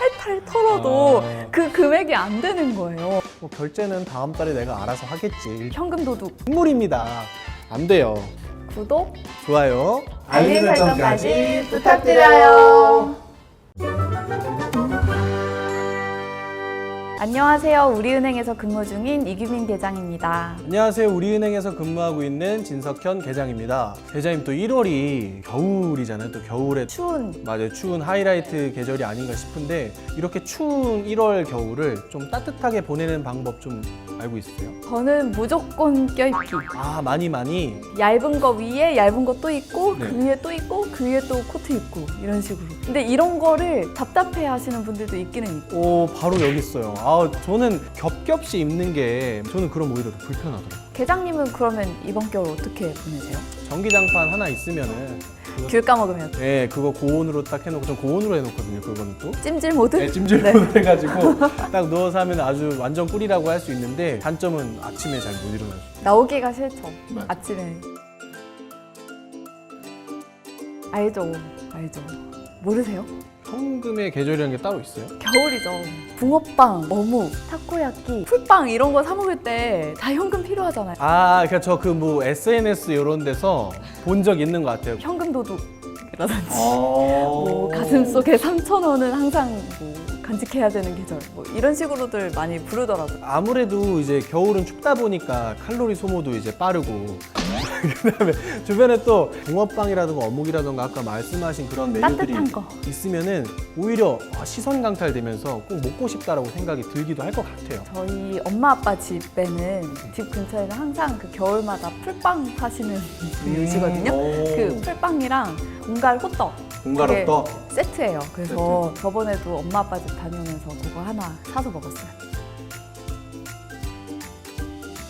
탈탈 털어도 그 금액이 안 되는 거예요. 뭐 결제는 다음 달에 내가 알아서 하겠지. 현금 도둑. 선물입니다. 안 돼요. 구독, 좋아요. 알림 설정까지 부탁드려요. 안녕하세요. 우리은행에서 근무 중인 이규민 계장입니다. 안녕하세요. 우리은행에서 근무하고 있는 진석현 계장입니다. 계장님 또 1월이 겨울이잖아요. 또 겨울에 추운 맞아요. 추운 하이라이트 계절이 아닌가 싶은데 이렇게 추운 1월 겨울을 좀 따뜻하게 보내는 방법 좀 알고 있으세요? 저는 무조건 껴입기. 아, 많이 얇은 거 위에 얇은 거 또 있고 네. 그 위에 또 있고 그 위에 또 코트 입고 이런 식으로. 근데 이런 거를 답답해 하시는 분들도 있기는 있고. 오, 바로 여기 있어요. 아, 저는 겹겹이 입는 게 저는 그럼 오히려 더 불편하더라고요. 계장님은 그러면 이번 겨울 어떻게 보내세요? 전기장판 하나 있으면은 귤 까먹으면 네, 그거 고온으로 딱 해놓고 전 고온으로 해놓거든요. 그거는 또 찜질 모드? 네, 찜질을 해가지고 딱 누워서 하면 아주 완전 꿀이라고 할 수 있는데 단점은 아침에 잘 못 일어나죠. 나오기가 싫죠. 맞아. 아침에. 알죠. 모르세요? 현금의 계절이라는 게 따로 있어요? 겨울이죠. 붕어빵, 어묵, 타코야끼, 풀빵 이런 거 사 먹을 때 다 현금 필요하잖아요. 아, 그러니까 저 그 뭐 SNS 이런 데서 본 적 있는 것 같아요. 현금 도둑이라든지 뭐 뭐 가슴 속에 3,000원은 항상 뭐 간직해야 되는 계절 뭐 이런 식으로들 많이 부르더라고요. 아무래도 이제 겨울은 춥다 보니까 칼로리 소모도 이제 빠르고 그다음에 주변에 또 붕어빵이라든가 어묵이라든가 아까 말씀하신 그런 메뉴들이 따뜻한 거. 있으면은 오히려 시선 강탈되면서 꼭 먹고 싶다라고 생각이 들기도 할 것 같아요. 저희 엄마 아빠 집에는 집 근처에는 항상 그 겨울마다 풀빵 파시는 분이 계시거든요. 그 풀빵이랑 온갈 호떡 공가로 떠. 세트예요. 그래서 저번에도 엄마 아빠 집 다녀오면서 그거 하나 사서 먹었어요.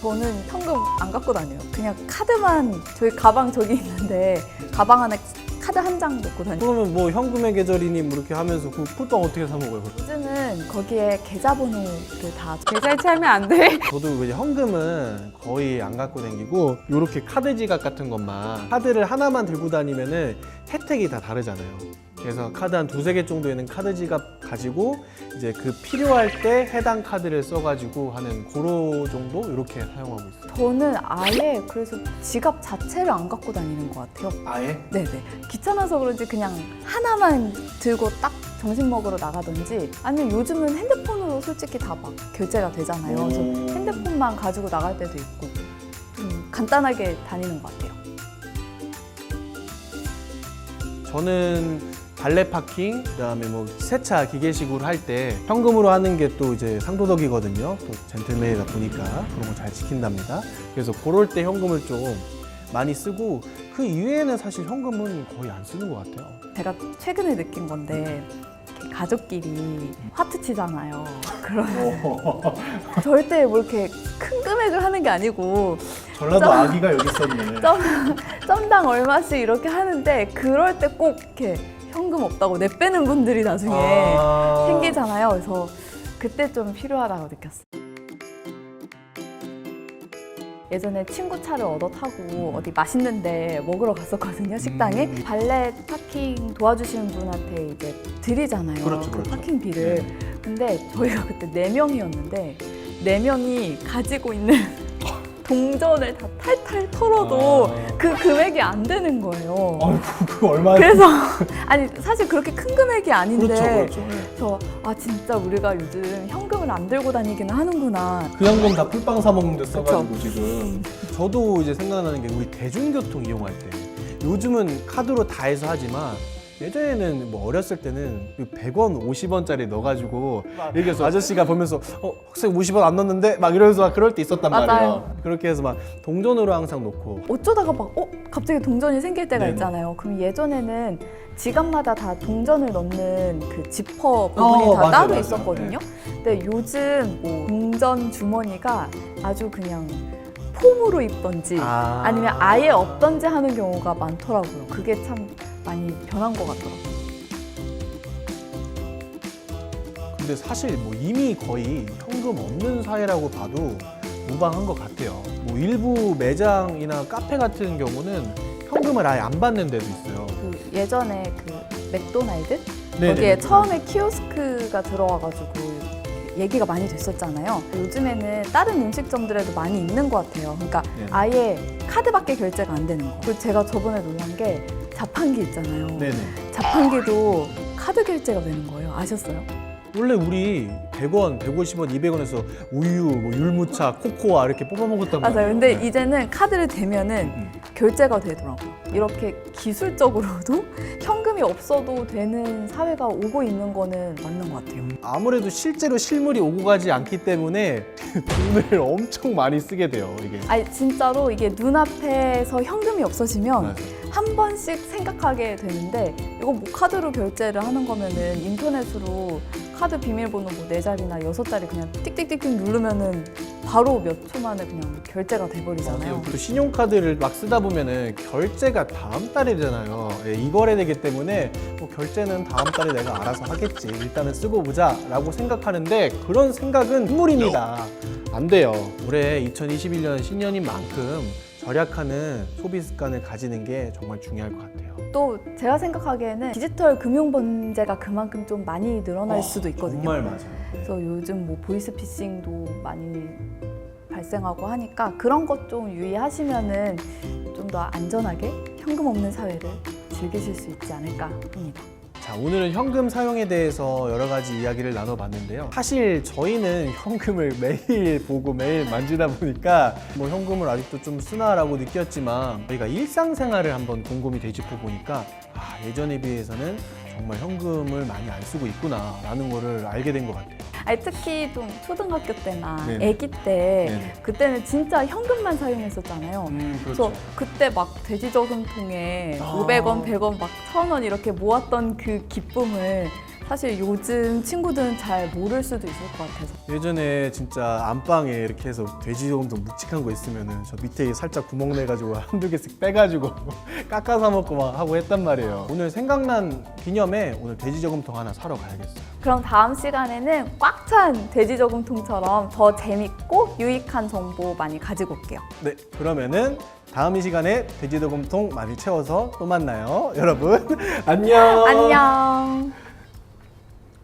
저는 현금 안 갖고 다녀요. 그냥 카드만 저희 가방 저기 있는데 가방 안에 카드 한 장 넣고 다녀요. 그러면 뭐 현금의 계절이니 뭐 이렇게 하면서 그 풀빵 어떻게 사 먹어요? 요즘은 거기에 계좌번호를 다 계좌 이체하면 안 돼. 저도 이제 현금은 거의 안 갖고 다니고 이렇게 카드 지갑 같은 것만 카드를 하나만 들고 다니면은 혜택이 다 다르잖아요. 그래서 카드 한 두세 개 정도 있는 카드 지갑 가지고 이제 그 필요할 때 해당 카드를 써가지고 하는 그런 정도 이렇게 사용하고 있어요. 저는 아예 그래서 지갑 자체를 안 갖고 다니는 것 같아요. 아예? 네네. 귀찮아서 그런지 그냥 하나만 들고 딱 점심 먹으러 나가든지 아니면 요즘은 핸드폰으로 솔직히 다 막 결제가 되잖아요. 그래서 핸드폰만 가지고 나갈 때도 있고 좀 간단하게 다니는 것 같아요. 저는 발레 파킹, 그다음에 뭐 세차 기계식으로 할 때 현금으로 하는 게 또 이제 상도덕이거든요. 또 젠틀맨이다 보니까 그런 거 잘 지킨답니다. 그래서 그럴 때 현금을 좀 많이 쓰고 그 이외에는 사실 현금은 거의 안 쓰는 것 같아요. 제가 최근에 느낀 건데 이렇게 가족끼리 화투 치잖아요. 그러면 절대 뭐 이렇게 큰 금액을 하는 게 아니고 전라도 아기가 여기 있었네. 점당 얼마씩 이렇게 하는데 그럴 때 꼭 이렇게 현금 없다고 내빼는 분들이 나중에 생기잖아요. 그래서 그때 좀 필요하다고 느꼈어요. 예전에 친구 차를 얻어 타고 어디 맛있는 데 먹으러 갔었거든요, 식당에. 발레 파킹 도와주시는 분한테 이제 드리잖아요. 그렇죠. 그 파킹비를. 근데 저희가 그때 4명이었는데 4명이 가지고 있는 동전을 다 탈탈 털어도 그 금액이 안 되는 거예요. 그거 얼마나? 그래서 아니 사실 그렇게 큰 금액이 아닌데 그렇죠. 저 진짜 우리가 요즘 현금을 안 들고 다니기는 하는구나. 그 현금 다 풀빵 사 먹는데 써가지고 그쵸. 지금. 저도 이제 생각나는 게 우리 대중교통 이용할 때 요즘은 카드로 다 해서 하지만 예전에는 뭐 어렸을 때는 100원, 50원짜리 넣어가지고 이렇게 해서 아저씨가 보면서 학생 50원 안 넣었는데 막 이러면서 그럴 때 있었단 맞아요. 말이에요. 그렇게 해서 막 동전으로 항상 놓고 어쩌다가 막 갑자기 동전이 생길 때가 네네. 있잖아요. 그럼 예전에는 지갑마다 다 동전을 넣는 그 지퍼 부분이 다 맞아요, 따로 맞아요. 있었거든요. 근데 요즘 뭐 동전 주머니가 아주 그냥 폼으로 입던지 아니면 아예 없던지 하는 경우가 많더라고요. 그게 참 많이 변한 것 같더라고요. 근데 사실 뭐 이미 거의 현금 없는 사회라고 봐도 무방한 것 같아요. 뭐 일부 매장이나 카페 같은 경우는 현금을 아예 안 받는 데도 있어요. 그 예전에 그 맥도날드 네네, 여기에 네, 처음에 키오스크가 들어와가지고 얘기가 많이 됐었잖아요. 요즘에는 다른 음식점들에도 많이 있는 것 같아요. 그러니까 네. 아예 카드밖에 결제가 안 되는 거. 그리고 제가 저번에 놀란 게 자판기 있잖아요. 네네. 자판기도 카드 결제가 되는 거예요. 아셨어요? 원래 우리 100원, 150원, 200원에서 우유, 뭐 율무차, 코코아 이렇게 뽑아 먹었단 말이에요. 맞아요. 근데 네. 이제는 카드를 대면은 결제가 되더라고요. 이렇게 기술적으로도 현금이 없어도 되는 사회가 오고 있는 거는 맞는 것 같아요. 아무래도 실제로 실물이 오고 가지 않기 때문에 돈을 엄청 많이 쓰게 돼요, 이게. 아니 진짜로 이게 눈앞에서 현금이 없어지면 맞아요. 한 번씩 생각하게 되는데 이거 뭐 카드로 결제를 하는 거면은 인터넷으로 카드 비밀번호 뭐 4자리나 6자리 그냥 띡띡띡띡 누르면은 바로 몇 초 만에 그냥 결제가 돼버리잖아요. 그리고 신용카드를 막 쓰다 보면은 결제가 다음 달이잖아요. 예, 이거래 되기 때문에 뭐 결제는 다음 달에 내가 알아서 하겠지. 일단은 쓰고 보자라고 생각하는데 그런 생각은 눈물입니다. 안 돼요. 올해 2021년 신년인 만큼 절약하는 소비 습관을 가지는 게 정말 중요할 것 같아요. 또 제가 생각하기에는 디지털 금융 범죄가 그만큼 좀 많이 늘어날 수도 있거든요. 정말 맞아요. 그래서 요즘 뭐 보이스피싱도 많이 발생하고 하니까 그런 것 좀 유의하시면은 좀 더 안전하게 현금 없는 사회를 즐기실 수 있지 않을까 합니다. 자, 오늘은 현금 사용에 대해서 여러 가지 이야기를 나눠봤는데요. 사실 저희는 현금을 매일 보고 매일 만지다 보니까 뭐 현금을 아직도 좀 쓰나라고 느꼈지만 저희가 일상생활을 한번 곰곰이 되짚어 보니까 예전에 비해서는 정말 현금을 많이 안 쓰고 있구나라는 거를 알게 된 것 같아요. 아니, 특히 좀 초등학교 때나 네네. 아기 때 네네. 그때는 진짜 현금만 사용했었잖아요. 그래서 그때 막 돼지저금통에 500원, 100원, 막 1000원 이렇게 모았던 그 기쁨을 사실 요즘 친구들은 잘 모를 수도 있을 것 같아서. 예전에 진짜 안방에 이렇게 해서 돼지저금통 묵직한 거 있으면은 저 밑에 살짝 구멍 내가지고 한두 개씩 빼가지고 깎아서 먹고 막 하고 했단 말이에요. 오늘 생각난 기념에 오늘 돼지저금통 하나 사러 가야겠어요. 그럼 다음 시간에는 꽉 찬 돼지저금통처럼 더 재밌고 유익한 정보 많이 가지고 올게요. 네, 그러면은 다음 이 시간에 돼지저금통 많이 채워서 또 만나요. 여러분, 안녕. 안녕.